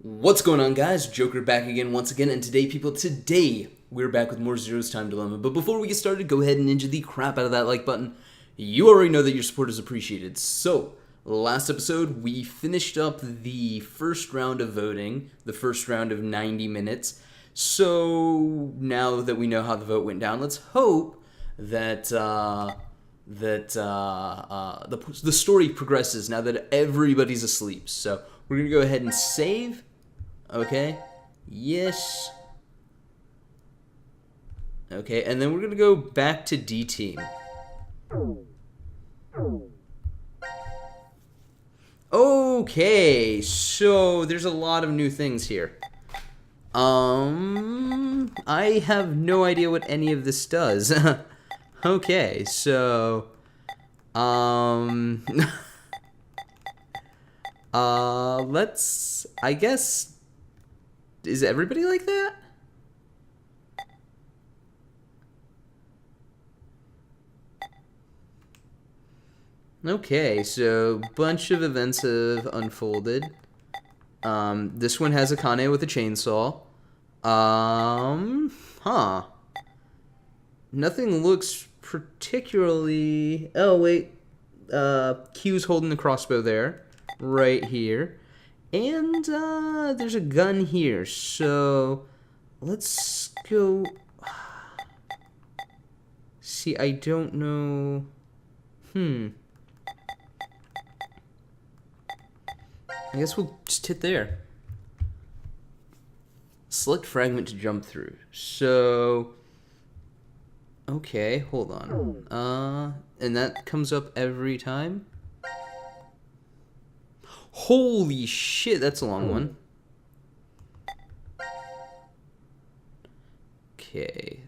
What's going on, guys? Joker back again once again, and today we're back with more Zero's Time Dilemma. But before we get started, go ahead and ninja the crap out of that like button. You already know that your support is appreciated. So, last episode we finished up the first round of voting, the first round of 90 minutes. So now that we know how the vote went down, let's hope that the story progresses now that everybody's asleep. So we're gonna go ahead and save. Okay. Yes. Okay, and then we're gonna go back to D team. Okay, so there's a lot of new things here. I have no idea what any of this does. Okay, so let's, I guess, is everybody like that? Okay, so bunch of events have unfolded. This one has Akane with a chainsaw. Nothing looks particularly... Oh, wait. Q's holding the crossbow there. Right here. And, there's a gun here. So, let's go... See, I don't know... I guess we'll just hit there. Select fragment to jump through. So... Okay, hold on. And that comes up every time? Holy shit, that's a long one. Okay.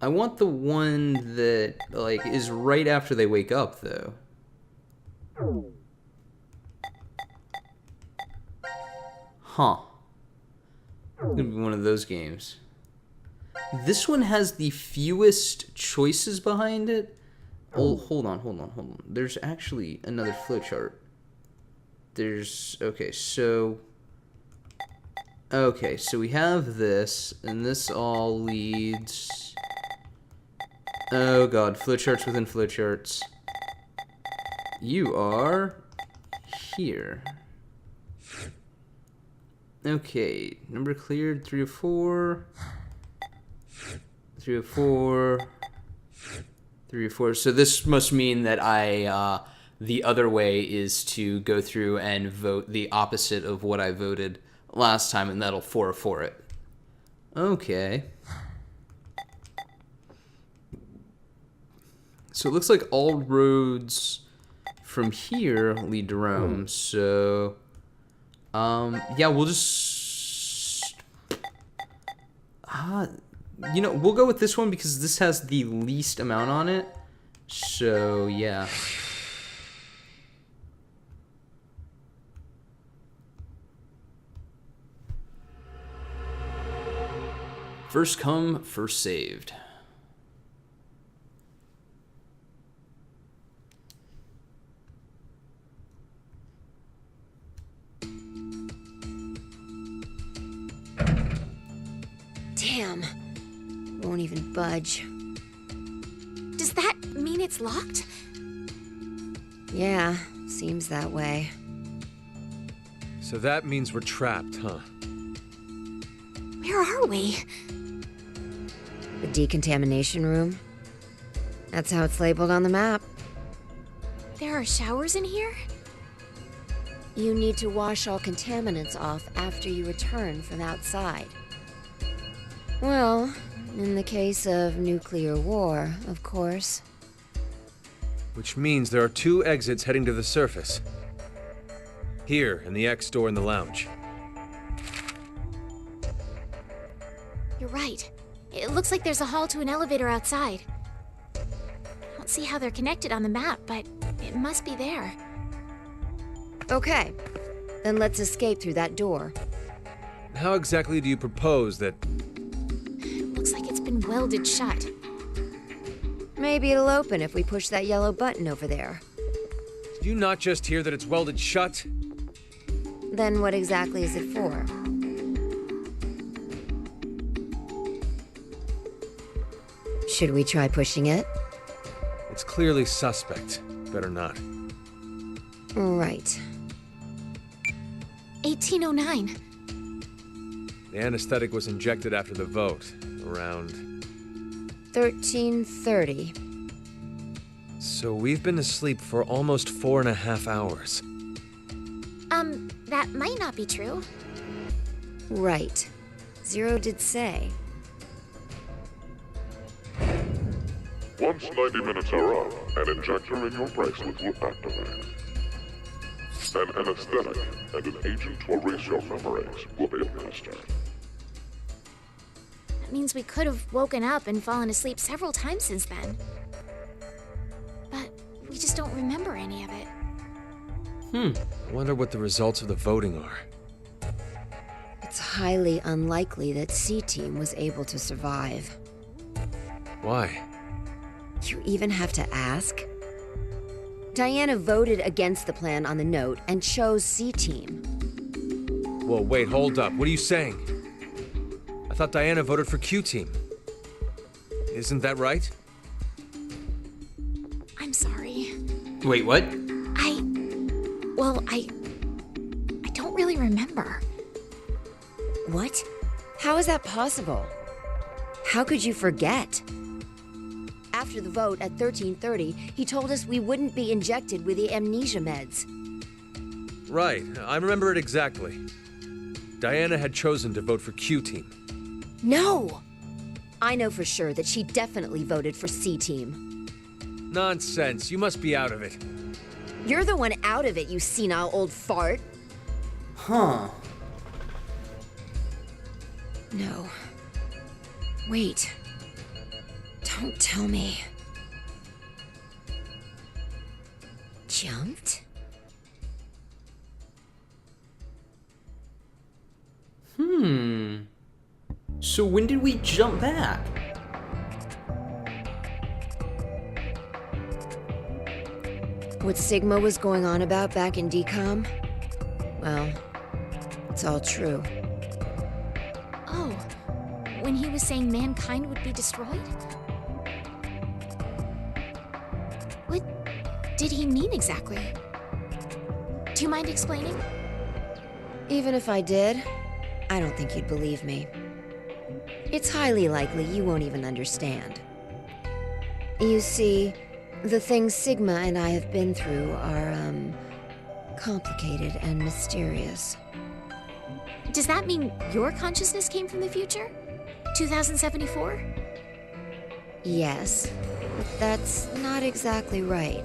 I want the one that, like, is right after they wake up, though. Huh. It's gonna be one of those games. This one has the fewest choices behind it. Oh, hold on. There's actually another flowchart. Okay, so we have this, and this all leads... Oh god, flowcharts within flowcharts. You are here. Okay, number cleared, 3 of 4. 3 of 4. 3 of 4. So this must mean that the other way is to go through and vote the opposite of what I voted last time, and that'll 4 of 4 it. Okay. So it looks like all roads from here lead to Rome, so... yeah, we'll just... you know, we'll go with this one because this has the least amount on it. So, yeah. First come, first saved. Damn. Won't even budge. Does that mean it's locked? Yeah, seems that way. So that means we're trapped, huh? Where are we? The decontamination room. That's how it's labeled on the map. There are showers in here? You need to wash all contaminants off after you return from outside. Well, in the case of nuclear war, of course. Which means there are 2 exits heading to the surface. Here, and the X door in the lounge. You're right. It looks like there's a hall to an elevator outside. I don't see how they're connected on the map, but it must be there. Okay, then let's escape through that door. How exactly do you propose that... Looks like it's been welded shut. Maybe it'll open if we push that yellow button over there. Did you not just hear that it's welded shut? Then what exactly is it for? Should we try pushing it? It's clearly suspect. Better not. Right. 1809. The anesthetic was injected after the vote, around... 1330. So we've been asleep for almost 4.5 hours. That might not be true. Right. Zero did say. Once 90 minutes are up, an injector in your bracelet will activate. An anesthetic and an agent to erase your memories will be administered. That means we could have woken up and fallen asleep several times since then. But we just don't remember any of it. I wonder what the results of the voting are. It's highly unlikely that C-Team was able to survive. Why? You even have to ask? Diana voted against the plan on the note and chose C-Team. Whoa, wait, hold up. What are you saying? I thought Diana voted for Q-Team. Isn't that right? I'm sorry. Wait, what? I don't really remember. What? How is that possible? How could you forget? After the vote at 1330, he told us we wouldn't be injected with the amnesia meds. Right, I remember it exactly. Diana had chosen to vote for Q-Team. No! I know for sure that she definitely voted for C-Team. Nonsense, you must be out of it. You're the one out of it, you senile old fart. Huh. No. Wait. Don't tell me. Jumped? So when did we jump back? What Sigma was going on about back in DCOM? Well, it's all true. Oh, when he was saying mankind would be destroyed? What did he mean exactly? Do you mind explaining? Even if I did, I don't think you'd believe me. It's highly likely you won't even understand. You see, the things Sigma and I have been through are, complicated and mysterious. Does that mean your consciousness came from the future? 2074? Yes, but that's not exactly right.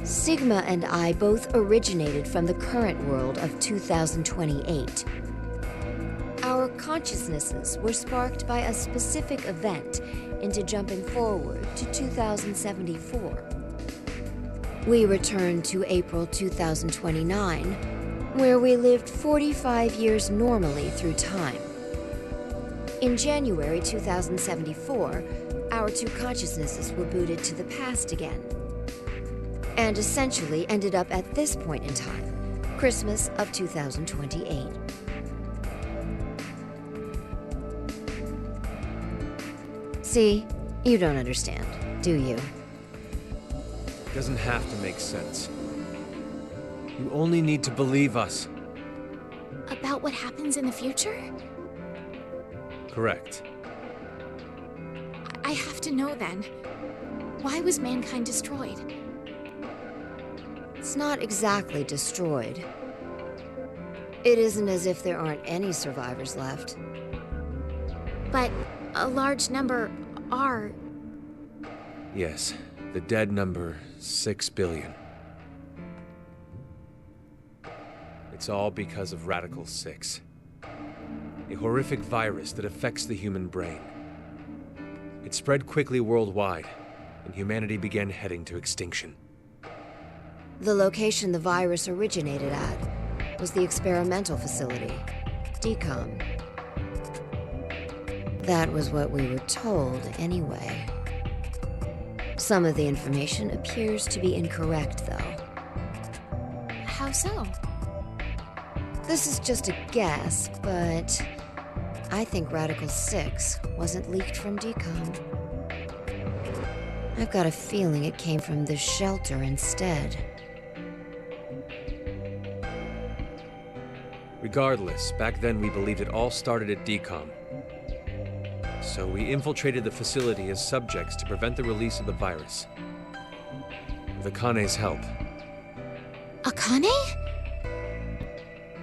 Sigma and I both originated from the current world of 2028. Our consciousnesses were sparked by a specific event into jumping forward to 2074. We returned to April 2029, where we lived 45 years normally through time. In January 2074, our two consciousnesses were booted to the past again, and essentially ended up at this point in time, Christmas of 2028. See, you don't understand, do you? It doesn't have to make sense. You only need to believe us. About what happens in the future? Correct. I have to know then. Why was mankind destroyed? It's not exactly destroyed. It isn't as if there aren't any survivors left. But a large number are. Yes, the dead number 6 billion. It's all because of Radical 6. A horrific virus that affects the human brain. It spread quickly worldwide, and humanity began heading to extinction. The location the virus originated at was the experimental facility, DCOM. That was what we were told, anyway. Some of the information appears to be incorrect, though. How so? This is just a guess, but I think Radical 6 wasn't leaked from DCOM. I've got a feeling it came from this shelter instead. Regardless, back then we believed it all started at DCOM. So we infiltrated the facility as subjects to prevent the release of the virus. With Akane's help. Akane?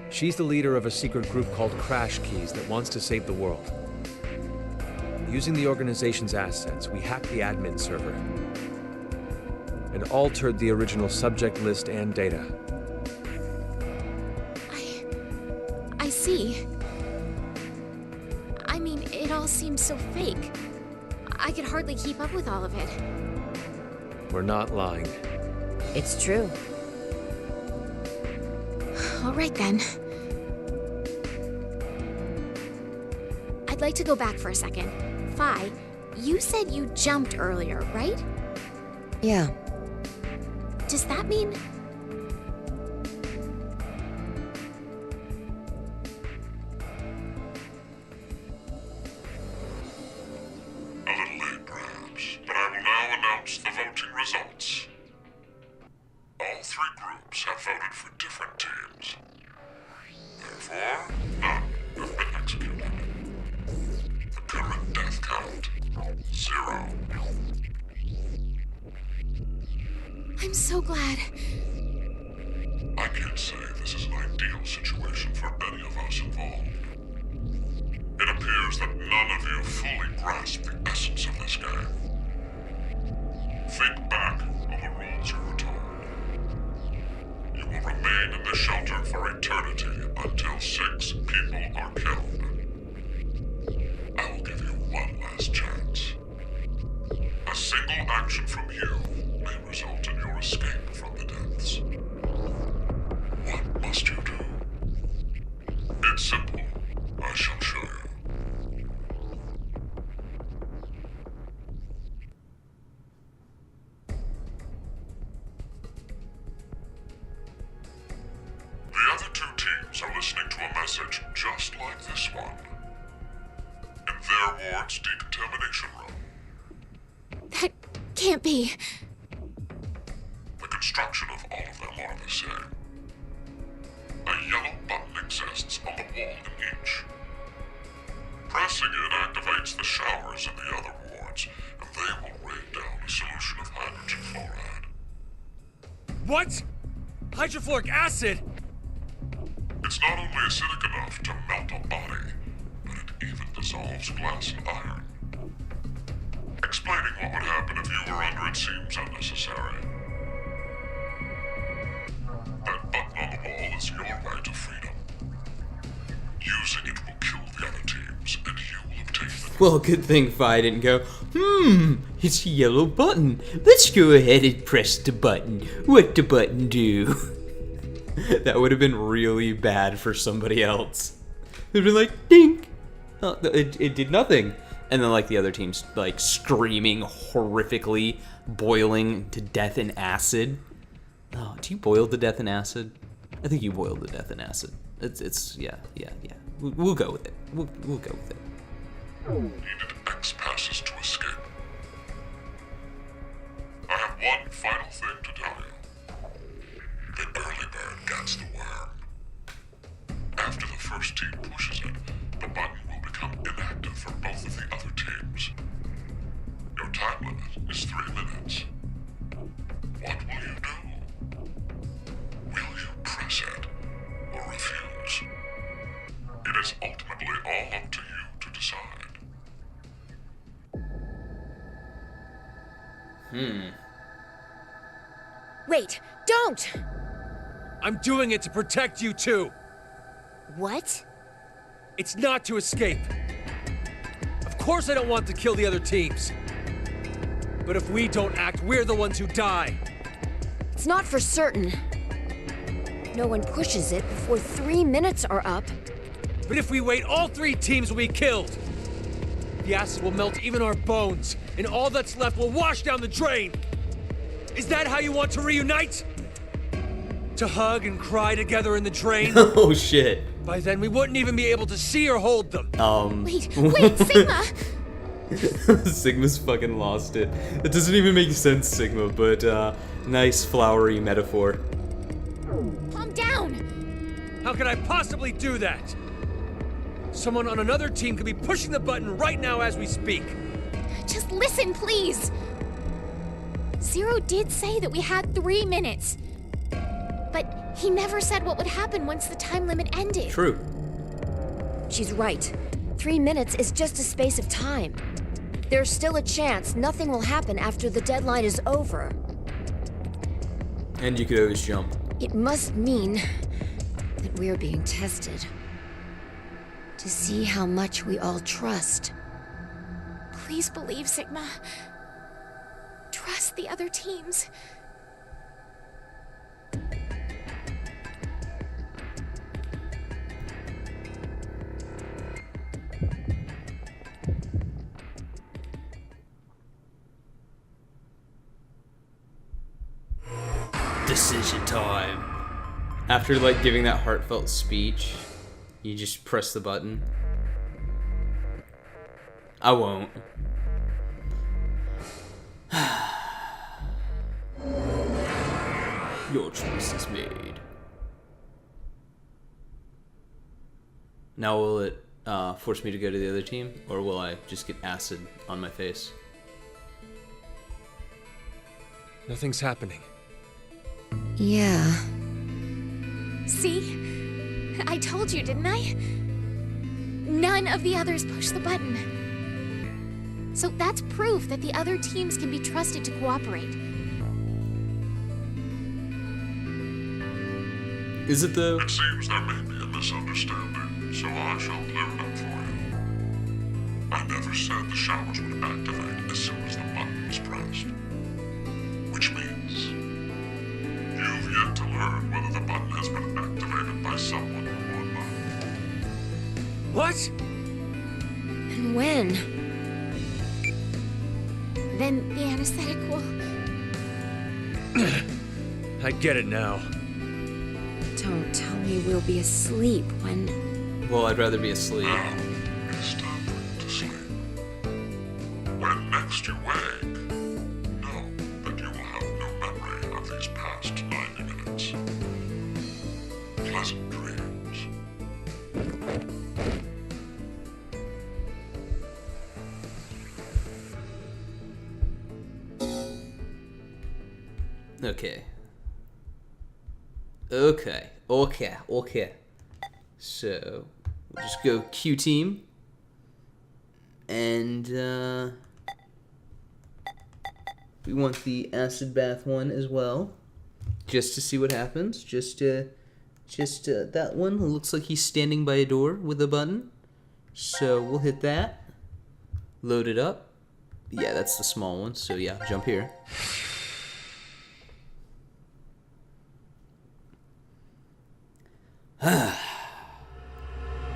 She's the leader of a secret group called Crash Keys that wants to save the world. Using the organization's assets, we hacked the admin server and altered the original subject list and data. I see. I mean, it all seems so fake. I could hardly keep up with all of it. We're not lying. It's true. All right then. I'd like to go back for a second. Fi, you said you jumped earlier, right? Yeah. Does that mean... A little late, perhaps, but I will now announce the voting results. All three groups have voted for different teams. Therefore, none have been executed. The current death count, 0. I'm so glad. I can't say this is an ideal situation for any of us involved. It appears that none of you fully grasp the essence of this game. Think back on the rules you were told. You will remain in the shelter for eternity until 6 people are killed. I will give you one last chance. A single action from you may result in your escape from the depths. What must you do? It's simple. I shall show you. The other 2 teams are listening to a message just like this one. In their ward's decontamination room. That can't be. The construction of all of them are the same. A yellow button exists on the wall in each. Pressing it activates the showers in the other wards, and they will rain down a solution of hydrogen fluoride. What? Hydrofluoric acid? It's not only acidic enough to melt a body, but it even dissolves glass and iron. Explaining what would happen if you were under it seems unnecessary. That button on the wall is your way to freedom. Using it will kill the other teams, and you will obtain the... Well, good thing Fi didn't go, it's a yellow button. Let's go ahead and press the button. What the button do? That would have been really bad for somebody else. They'd be like, dink. Oh, it did nothing. And then like the other team's like screaming horrifically, boiling to death in acid. Oh, do you boil to death in acid? I think you boil to death in acid. It's yeah. We'll go with it. We'll go with it. Needed X passes to escape. I have one final thing to tell you. The early bird gets the worm. After the first team pushes it, the button will become inactive for both of the other teams. Your time limit is 3 minutes. What will you do? Will you press it or refuse? It is ultimately all up to you to decide. Wait, don't! I'm doing it to protect you too. What? It's not to escape. Of course I don't want to kill the other teams. But if we don't act, we're the ones who die. It's not for certain. No one pushes it before 3 minutes are up. But if we wait, all 3 teams will be killed. The acid will melt even our bones, and all that's left will wash down the drain. Is that how you want to reunite? To hug and cry together in the train? Oh shit. By then, we wouldn't even be able to see or hold them. Wait, Sigma! Sigma's fucking lost it. It doesn't even make sense, Sigma, but nice flowery metaphor. Calm down! How could I possibly do that? Someone on another team could be pushing the button right now as we speak. Just listen, please! Zero did say that we had 3 minutes. But he never said what would happen once the time limit ended. True. She's right. 3 minutes is just a space of time. There's still a chance nothing will happen after the deadline is over. And you could always jump. It must mean that we're being tested. To see how much we all trust. Please believe, Sigma. Trust the other teams. Decision time. After like giving that heartfelt speech, you just press the button. I won't. Your choice is made. Now will it force me to go to the other team, or will I just get acid on my face? Nothing's happening. Yeah. See? I told you, didn't I? None of the others pushed the button. So that's proof that the other teams can be trusted to cooperate. Is it though? It seems there may be a misunderstanding, so I shall clear it up for you. I never said the showers would activate as soon as the button was pressed. Which means you've yet to learn whether the button has been activated by someone or not. What? And when? Then the anesthetic will... I get it now. Don't tell me we'll be asleep when... Well, I'd rather be asleep. Now, it's time to sleep. When next you wake, know that you will have no memory of these past 90 minutes. Pleasant dreams. Okay. Okay. So, we'll just go Q team. And, we want the acid bath one as well. Just to see what happens. Just that one. Looks like he's standing by a door with a button. So, we'll hit that. Load it up. Yeah, that's the small one. So, yeah, jump here.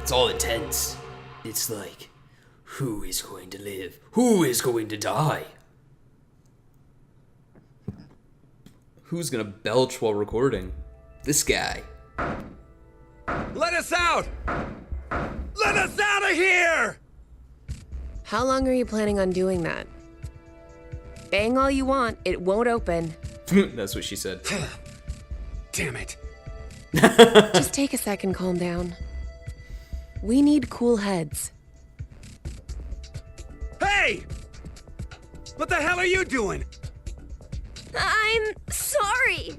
It's all intense. It's like, who is going to live? Who is going to die? Who's gonna belch while recording? This guy. Let us out! Let us out of here! How long are you planning on doing that? Bang all you want, it won't open. That's what she said. Damn it. Just take a second, calm down. We need cool heads. Hey! What the hell are you doing? I'm sorry.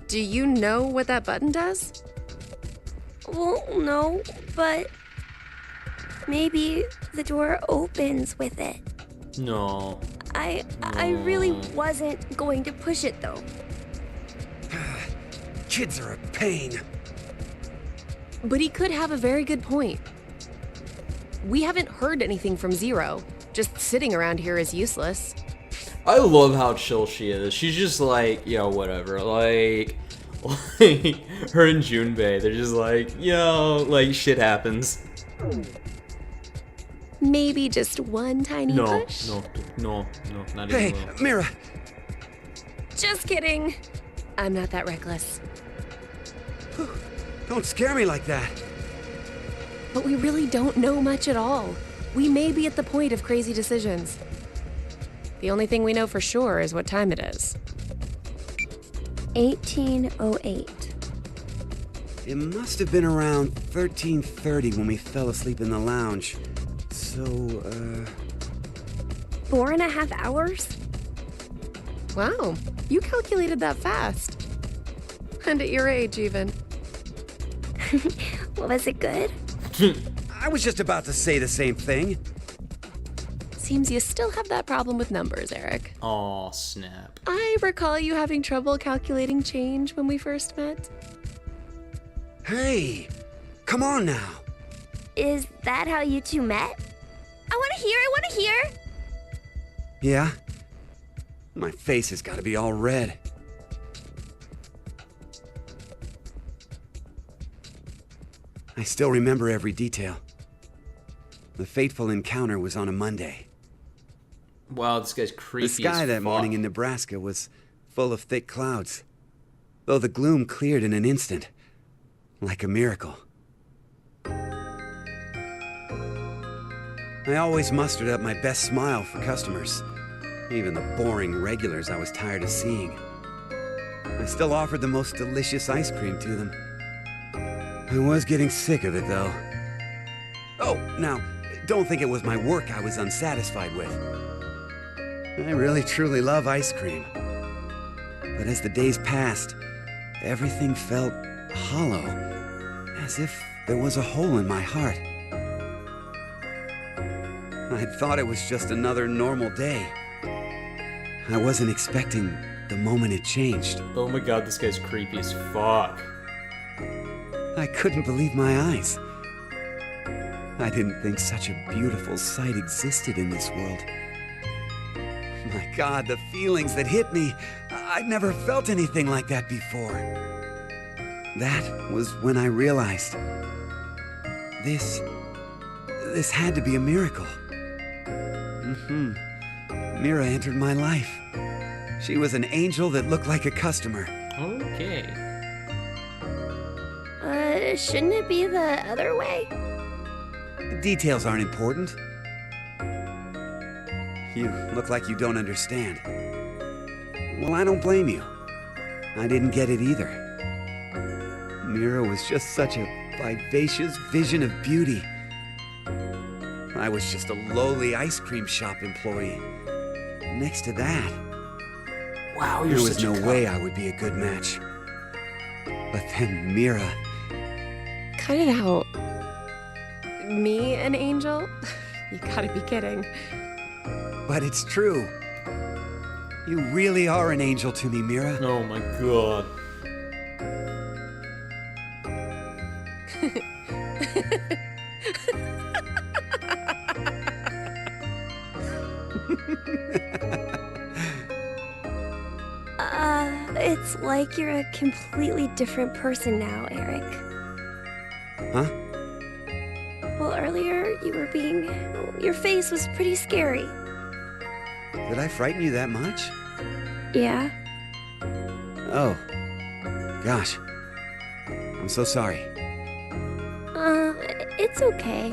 Do you know what that button does? Well, no, but maybe the door opens with it. No. I really wasn't going to push it though. Kids are a pain. But he could have a very good point. We haven't heard anything from Zero. Just sitting around here is useless. I love how chill she is. She's just like, yo, whatever. Like her and Junpei, they're just like, yo, like shit happens. Maybe just one tiny push? No, not even Hey, a little. Mira. Just kidding. I'm not that reckless. Don't scare me like that. But we really don't know much at all. We may be at the point of crazy decisions. The only thing we know for sure is what time it is. 1808. It must have been around 13:30 when we fell asleep in the lounge. So, 4.5 hours? Wow, you calculated that fast. And at your age, even. Was it good? I was just about to say the same thing. Seems you still have that problem with numbers, Eric. Aw, snap. I recall you having trouble calculating change when we first met. Hey, come on now. Is that how you two met? I want to hear. Yeah? My face has got to be all red. I still remember every detail. The fateful encounter was on a Monday. Wow, this guy's creepy. The sky as that fuck. morning in Nebraska was full of thick clouds, though the gloom cleared in an instant, like a miracle. I always mustered up my best smile for customers, even the boring regulars I was tired of seeing. I still offered the most delicious ice cream to them. I was getting sick of it, though. Oh, now, don't think it was my work I was unsatisfied with. I really truly love ice cream. But as the days passed, everything felt hollow, as if there was a hole in my heart. I'd thought it was just another normal day. I wasn't expecting the moment it changed. Oh my god, this guy's creepy as fuck. I couldn't believe my eyes. I didn't think such a beautiful sight existed in this world. My God, the feelings that hit me. I'd never felt anything like that before. That was when I realized this had to be a miracle. Mira entered my life. She was an angel that looked like a customer. Okay. Shouldn't it be the other way? The details aren't important. You look like you don't understand. Well, I don't blame you. I didn't get it either. Mira was just such a vivacious vision of beauty. I was just a lowly ice cream shop employee. Next to that, Wow, you're there was such no a way cunt. I would be a good match. But then Mira, Cut it out. Me, an angel? You gotta be kidding. but it's true. You really are an angel to me, Mira. Oh my god. It's like you're a completely different person now, Eric. Huh? Well, earlier your face was pretty scary. Did I frighten you that much? Yeah? Oh. Gosh. I'm so sorry. It's okay.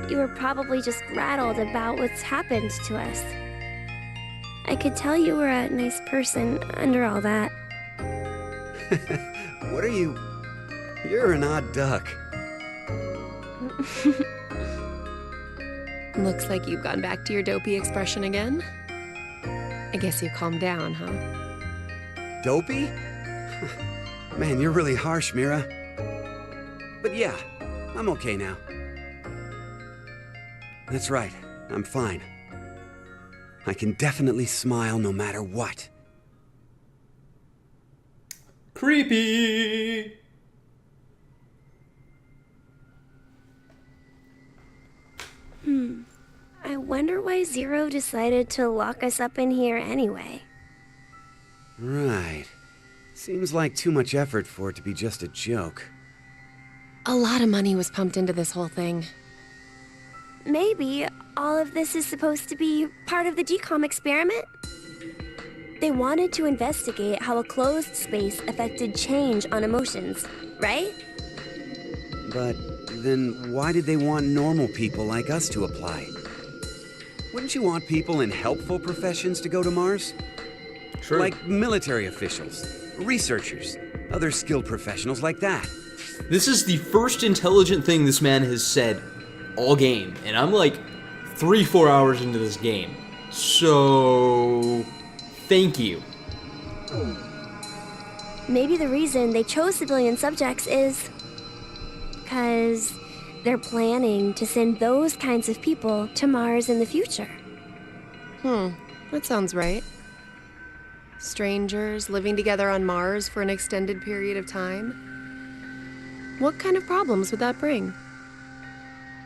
You were probably just rattled about what's happened to us. I could tell you were a nice person under all that. What are you? You're an odd duck. Looks like you've gone back to your dopey expression again. I guess you calmed down, huh? Dopey? Man, you're really harsh, Mira. But yeah, I'm okay now. That's right, I'm fine. I can definitely smile no matter what. Creepy. I wonder why Zero decided to lock us up in here anyway. Right. Seems like too much effort for it to be just a joke. A lot of money was pumped into this whole thing. Maybe all of this is supposed to be part of the DCOM experiment? They wanted to investigate how a closed space affected change on emotions, right? But then why did they want normal people like us to apply? Wouldn't you want people in helpful professions to go to Mars? True. Like military officials, researchers, other skilled professionals like that. This is the first intelligent thing this man has said all game, and I'm like 3-4 hours into this game. So, thank you. Maybe the reason they chose civilian subjects is because they're planning to send those kinds of people to Mars in the future. That sounds right. Strangers living together on Mars for an extended period of time. What kind of problems would that bring?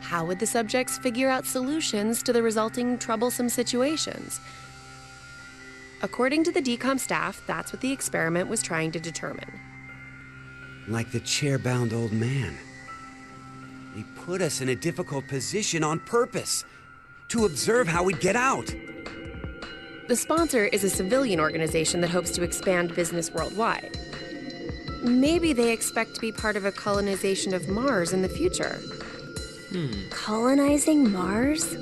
How would the subjects figure out solutions to the resulting troublesome situations? According to the DCOM staff, that's what the experiment was trying to determine. Like the chair-bound old man. They put us in a difficult position on purpose, to observe how we'd get out. The sponsor is a civilian organization that hopes to expand business worldwide. Maybe they expect to be part of a colonization of Mars in the future. Colonizing Mars?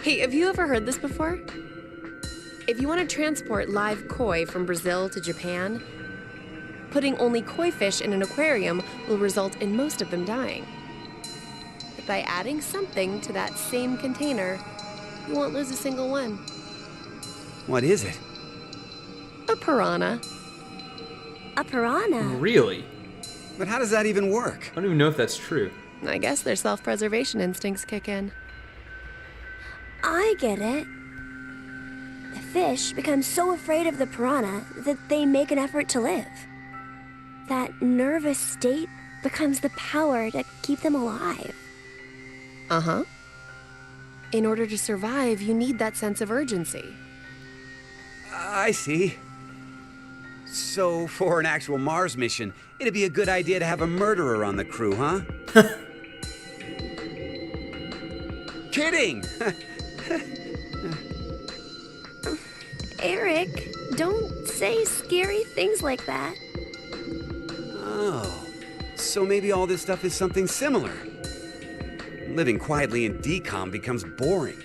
Hey, have you ever heard this before? If you want to transport live koi from Brazil to Japan, putting only koi fish in an aquarium will result in most of them dying. But by adding something to that same container, you won't lose a single one. What is it? A piranha. A piranha? Really? But how does that even work? I don't even know if that's true. I guess their self-preservation instincts kick in. I get it. The fish become so afraid of the piranha that they make an effort to live. That nervous state becomes the power to keep them alive. Uh-huh. In order to survive, you need that sense of urgency. I see. So, for an actual Mars mission, it'd be a good idea to have a murderer on the crew, huh? Kidding! Eric, don't say scary things like that. Oh, so maybe all this stuff is something similar. Living quietly in DCOM becomes boring,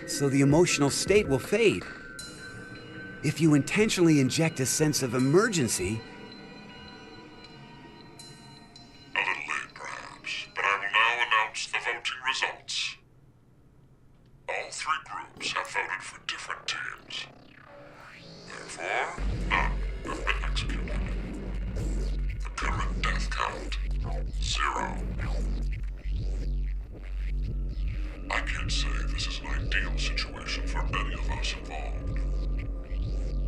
so the emotional state will fade. If you intentionally inject a sense of emergency... A little late, perhaps, but I will now announce the voting results. All three groups have voted for different teams. Therefore, none have been executed. The current death count, 0. I can't say this is an ideal situation for any of us involved.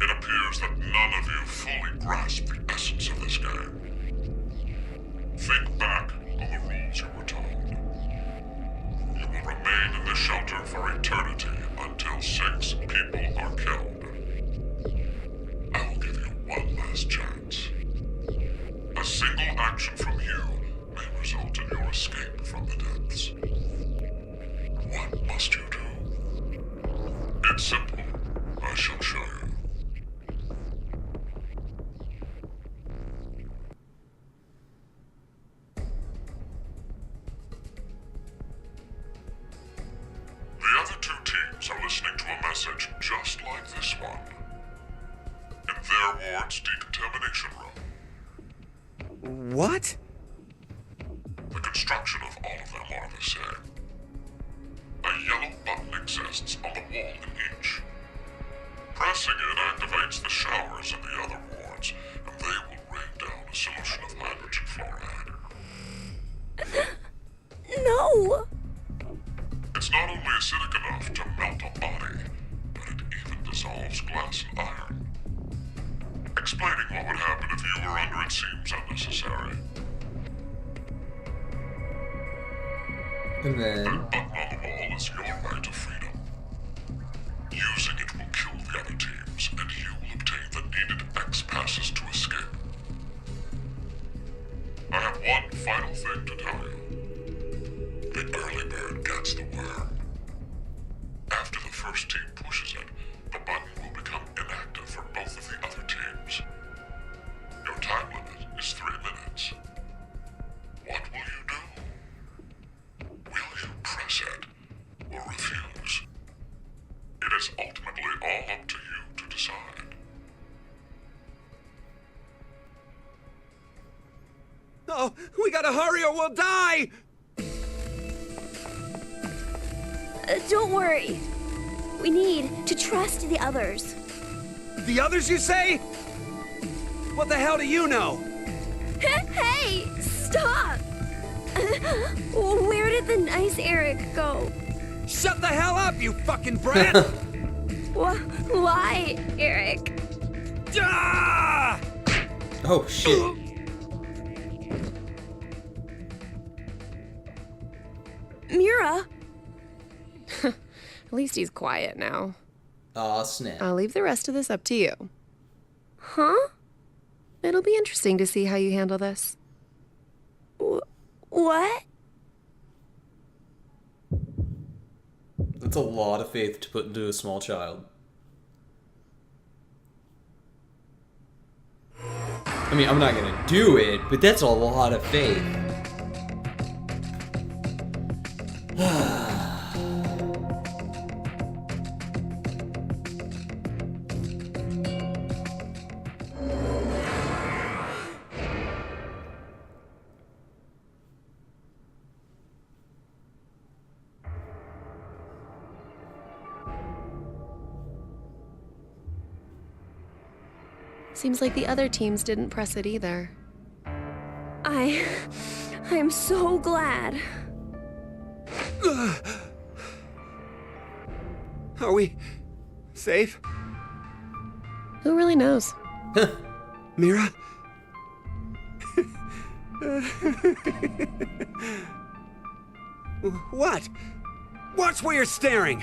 It appears that none of you fully grasp the essence of this game. Think back on the rules you were told. You will remain in the shelter for eternity until 6 people are killed. I will give you one last chance. A single action from you may result in your escape from the depths. What must you do? It's simple. I shall show you. The other 2 teams are listening to a message just like this one. In their ward's decontamination room. What? The construction of all of them are the same. A yellow button exists on the wall in each. Pressing it activates the showers in the other wards, and they will rain down a solution of hydrogen fluoride. No! It's not only acidic enough to melt a body, but it even dissolves glass and iron. Explaining what would happen if you were under it seems unnecessary. And then... That button on the wall is your right to freedom. Using it will kill the other teams, and you will obtain the needed X passes to escape. I have one final thing to tell you. The early bird gets the worm. After the Oh, we gotta hurry or we'll die! Don't worry. We need to trust the others. The others, you say? What the hell do you know? Hey! Stop! Where did the nice Eric go? Shut the hell up, you fucking brat! Why, Eric? Ah! Oh, shit. Mira? At least he's quiet now. Aw, snap. I'll leave the rest of this up to you. Huh? It'll be interesting to see how you handle this. What? That's a lot of faith to put into a small child. I mean, I'm not gonna do it, but that's a lot of faith. Seems like the other teams didn't press it either. I'm so glad. Are we safe? Who really knows? Mira? What? Watch where you're staring!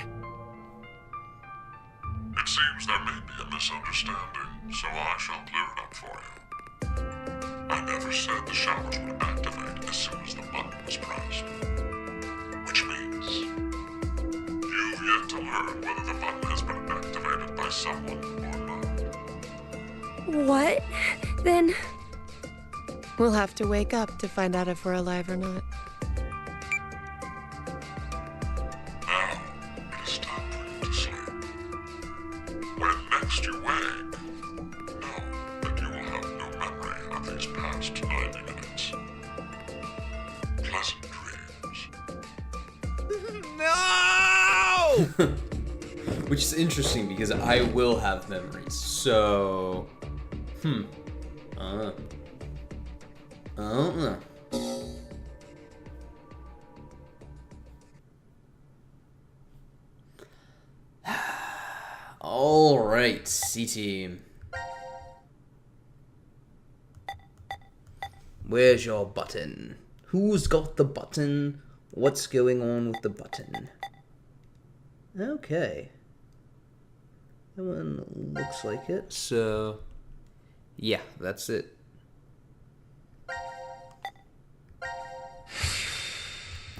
It seems there may be a misunderstanding, so I shall clear it up for you. I never said the showers would activate as soon as the button was pressed. Which means you've yet to learn whether the button has been activated by someone or not. What? Then... We'll have to wake up to find out if we're alive or not. Now, it is time for you to sleep. When next you wake, know that you will have no memory of these past 90 minutes. Pleasant dreams. No! Which is interesting because I will have memories. So, I don't know. All right, C-Team. Where's your button? Who's got the button? What's going on with the button? Okay. That one looks like it. So, yeah, that's it.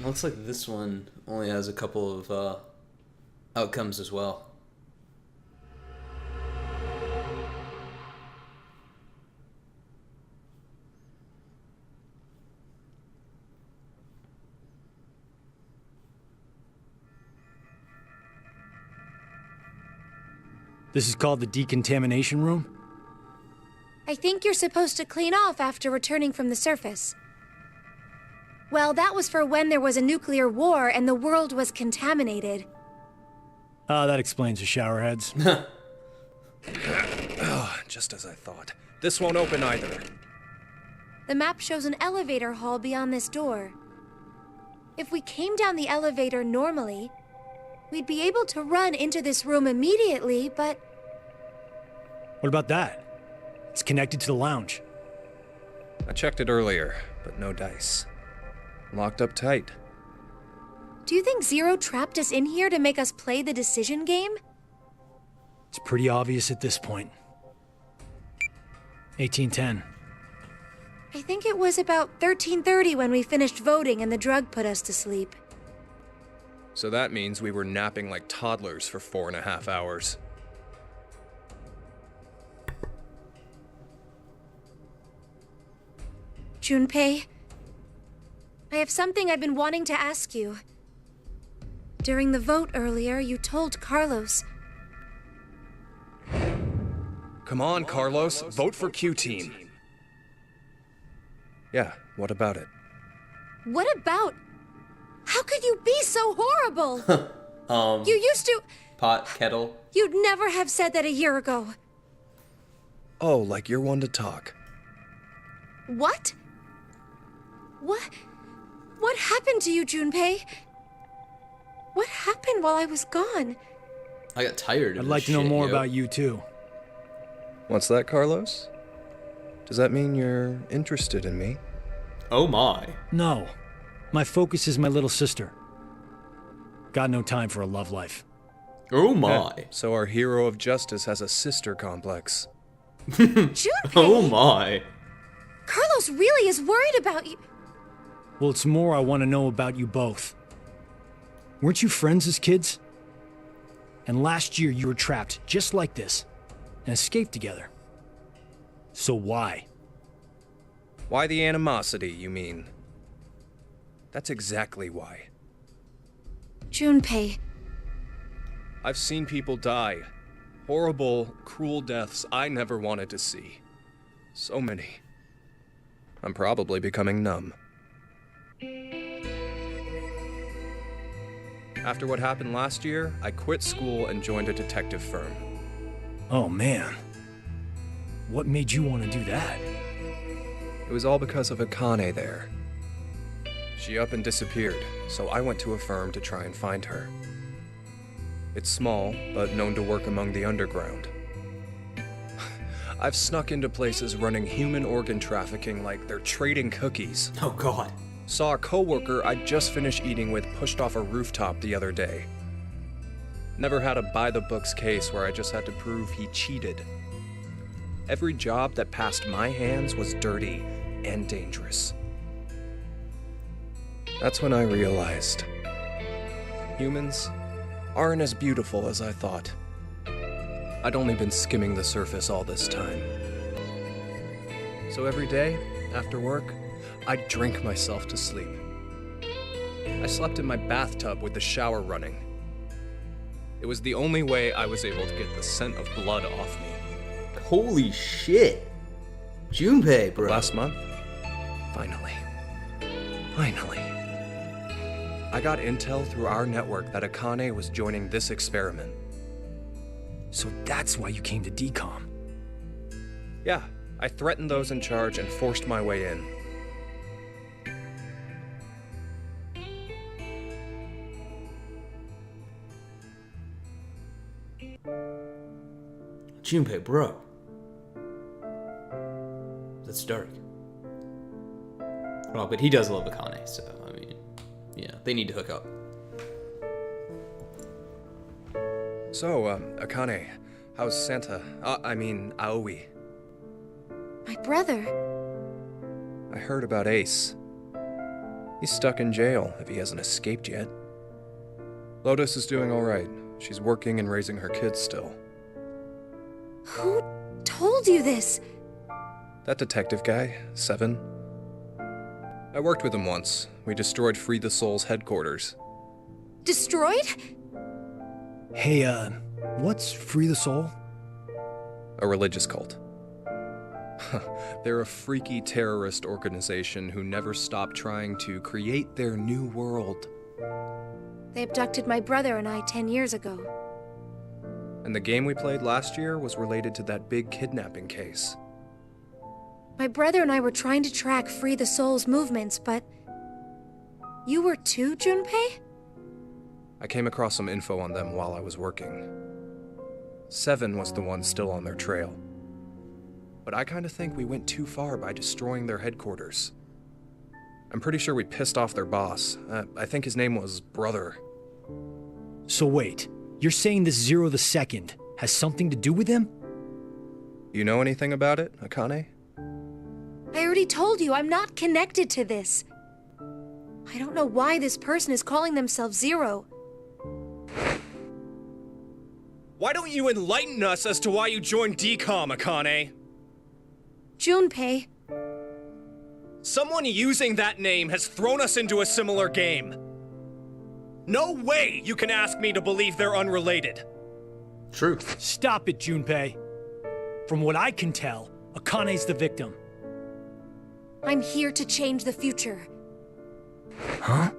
Looks like this one only has a couple of outcomes as well. This is called the decontamination room? I think you're supposed to clean off after returning from the surface. Well, that was for when there was a nuclear war and the world was contaminated. Ah, that explains the showerheads. Oh, just as I thought. This won't open either. The map shows an elevator hall beyond this door. If we came down the elevator normally, we'd be able to run into this room immediately, but... What about that? It's connected to the lounge. I checked it earlier, but no dice. Locked up tight. Do you think Zero trapped us in here to make us play the decision game? It's pretty obvious at this point. 1810. I think it was about 13:30 when we finished voting and the drug put us to sleep. So that means we were napping like toddlers for 4.5 hours. Junpei, I have something I've been wanting to ask you. During the vote earlier, you told Carlos. Come on, Carlos. Vote for Q-Team. Yeah, what about it? What about? How could you be so horrible? You used to... Pot, kettle. You'd never have said that a year ago. Oh, like you're one to talk. What? What happened to you, Junpei? What happened while I was gone? I got tired of I'd like to know more about you, too. What's that, Carlos? Does that mean you're interested in me? Oh my. No. My focus is my little sister. Got no time for a love life. Oh my. So our hero of justice has a sister complex. Junpei! Oh my. Carlos really is worried about you. Well, it's more I want to know about you both. Weren't you friends as kids? And last year you were trapped just like this and escaped together. So why? Why the animosity, you mean? That's exactly why. Junpei, I've seen people die. Horrible, cruel deaths I never wanted to see. So many. I'm probably becoming numb. After what happened last year, I quit school and joined a detective firm. Oh man. What made you want to do that? It was all because of Akane there. She up and disappeared, so I went to a firm to try and find her. It's small, but known to work among the underground. I've snuck into places running human organ trafficking like they're trading cookies. Oh god. Saw a coworker I'd just finished eating with pushed off a rooftop the other day. Never had a by-the-books case where I just had to prove he cheated. Every job that passed my hands was dirty and dangerous. That's when I realized humans aren't as beautiful as I thought. I'd only been skimming the surface all this time. So every day, after work, I'd drink myself to sleep. I slept in my bathtub with the shower running. It was the only way I was able to get the scent of blood off me. Holy shit. Junpei, bro. Last month, finally, I got intel through our network that Akane was joining this experiment. So that's why you came to DCOM. Yeah, I threatened those in charge and forced my way in. Junpei, bro. That's dark. Well, but he does love Akane, so, I mean, yeah, they need to hook up. So, Akane, how's Santa? Aoi. my brother. I heard about Ace. He's stuck in jail if he hasn't escaped yet. Lotus is doing alright. She's working and raising her kids still. Who told you this? That detective guy, Seven. I worked with him once. We destroyed Free the Soul's headquarters. Destroyed? Hey, what's Free the Soul? A religious cult. They're a freaky terrorist organization who never stop trying to create their new world. They abducted my brother and I 10 years ago. And the game we played last year was related to that big kidnapping case. My brother and I were trying to track Free the Soul's movements, but... You were too, Junpei? I came across some info on them while I was working. Seven was the one still on their trail. But I kinda think we went too far by destroying their headquarters. I'm pretty sure we pissed off their boss. I think his name was Brother. So wait, you're saying this Zero the Second has something to do with him? You know anything about it, Akane? I already told you, I'm not connected to this. I don't know why this person is calling themselves Zero. Why don't you enlighten us as to why you joined DCOM, Akane? Junpei, Someone using that name has thrown us into a similar game. No way you can ask me to believe they're unrelated. True. Stop it, Junpei. From what I can tell, Akane's the victim. I'm here to change the future. Huh?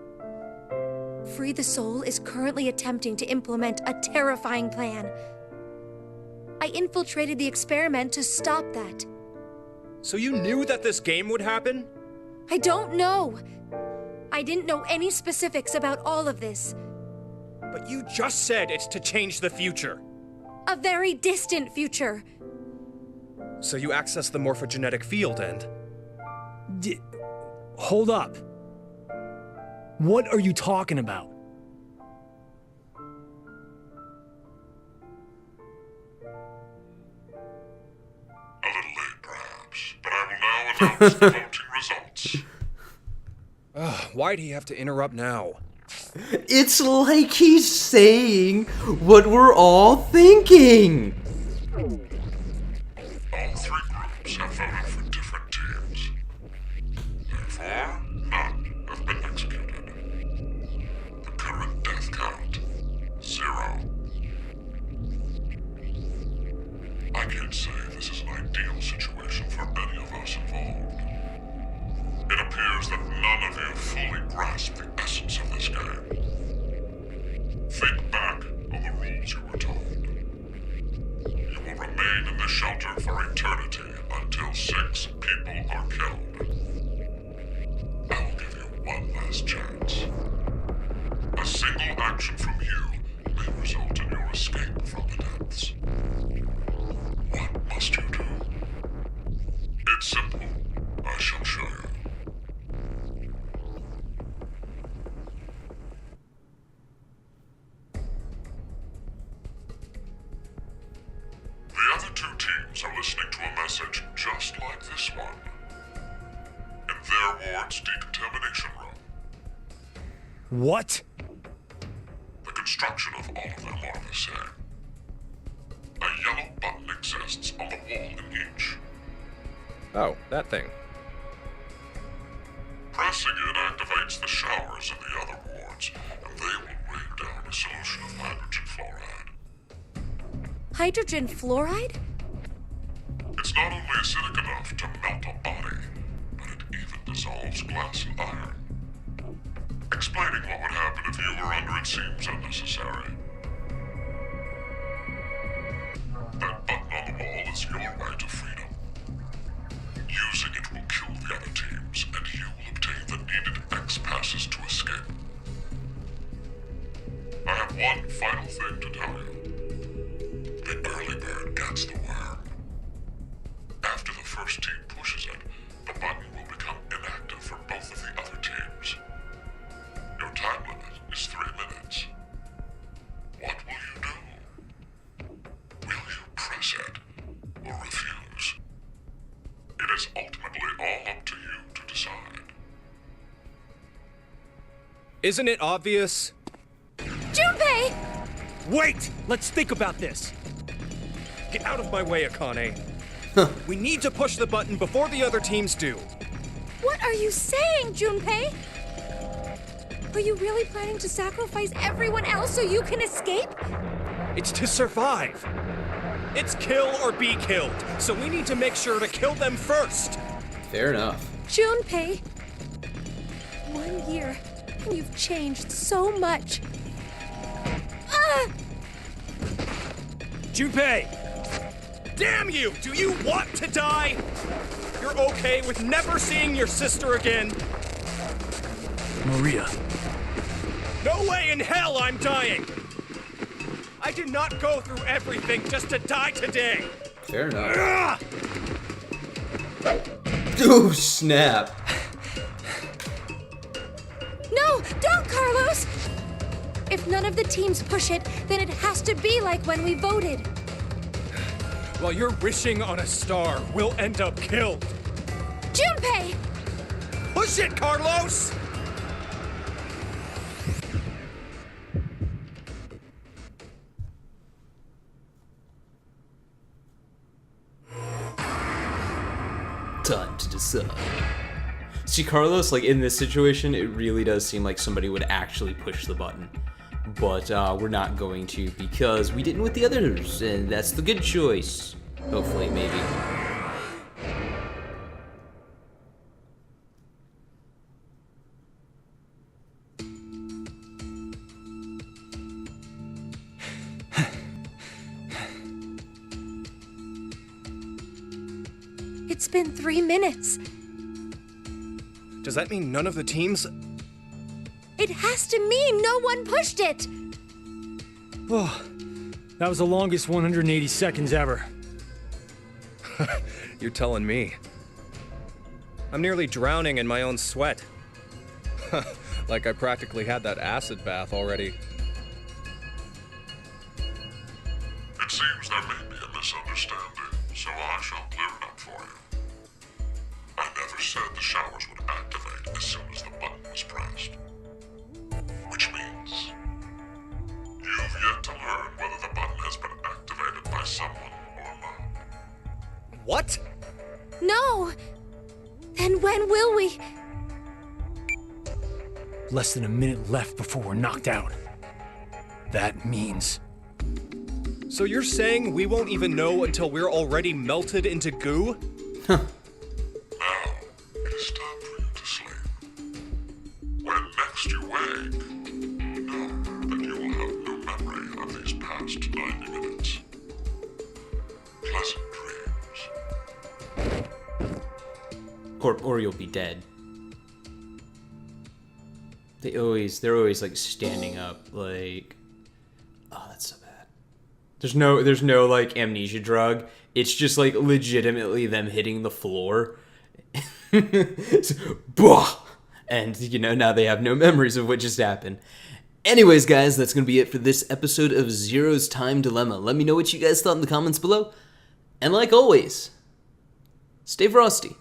Free the Soul is currently attempting to implement a terrifying plan. I infiltrated the experiment to stop that. So you knew that this game would happen? I don't know. I didn't know any specifics about all of this. But you just said it's to change the future. A very distant future. So you access the morphogenetic field and... Hold up. What are you talking about? A little late, perhaps, but I will now announce the voting results. Why'd he have to interrupt now? It's like he's saying what we're all thinking. All three groups have voted for different teams. Therefore, none have been executed. The current death count, 0. I can't say this is an ideal situation for any of us involved. It appears that none of you fully grasp the essence of this game. Think back on the rules you were told. You will remain in the shelter for eternity until 6 people are killed. I will give you one last chance. A single action from you may result in your escape from the depths. What must you do? It's simple. I shall show you. The other 2 teams are listening to a message just like this one. In their ward's decontamination room. What? The construction of all of them are the same. A yellow button exists on the wall in each. Oh, that thing. Pressing it activates the showers in the other wards, and they will rain down a solution of hydrogen fluoride. Hydrogen fluoride? It's not only acidic enough to melt a body, but it even dissolves glass and iron. Explaining what would happen if you were under it seems unnecessary. That button on the wall is your right to freedom. Using it will kill the other teams, and you will obtain the needed X passes to escape. I have one final thing to tell you. The early bird gets the worm. After the first team pushes it, the button will become inactive for both of the other teams. Your time limit is 3 minutes. What will you do? Will you press it or refuse? It is ultimately all up to you to decide. Isn't it obvious? Junpei! Wait! Let's think about this! Get out of my way, Akane. We need to push the button before the other teams do. What are you saying, Junpei? Are you really planning to sacrifice everyone else so you can escape? It's to survive. It's kill or be killed, so we need to make sure to kill them first. Fair enough. Junpei, 1 year, and you've changed so much. Junpei! Damn you! Do you want to die? You're okay with never seeing your sister again? Maria. No way in hell I'm dying! I did not go through everything just to die today! Fair enough. Oh, snap. No, don't, Carlos! If none of the teams push it, then it has to be like when we voted. While you're wishing on a star, we'll end up killed. Junpei! Push it, Carlos! Time to decide. See, Carlos, like in this situation, it really does seem like somebody would actually push the button. But we're not going to because we didn't with the others, and that's the good choice. Hopefully, maybe. It's been 3 minutes. Does that mean none of the teams? It has to mean no one pushed it! Oh, that was the longest 180 seconds ever. You're telling me. I'm nearly drowning in my own sweat. Like I practically had that acid bath already. It seems there may be a misunderstanding, so I shall clear it up for you. I never said the showers would activate as soon as the button was pressed. Which means you've yet to learn whether the button has been activated by someone or not. What? No! Then when will we? Less than a minute left before we're knocked out. That means... So you're saying we won't even know until we're already melted into goo? Now, it is time for you to sleep. When next you wake, know that you will have no memory of these past 90 minutes. Pleasant dreams. Or you'll be dead. They're always like standing up, like, oh, that's so bad. There's no like amnesia drug. It's just like legitimately them hitting the floor. And you know, now they have no memories of what just happened. Anyways, guys, that's gonna be it for this episode of Zero's Time Dilemma. Let me know what you guys thought in the comments below. And like always, stay frosty.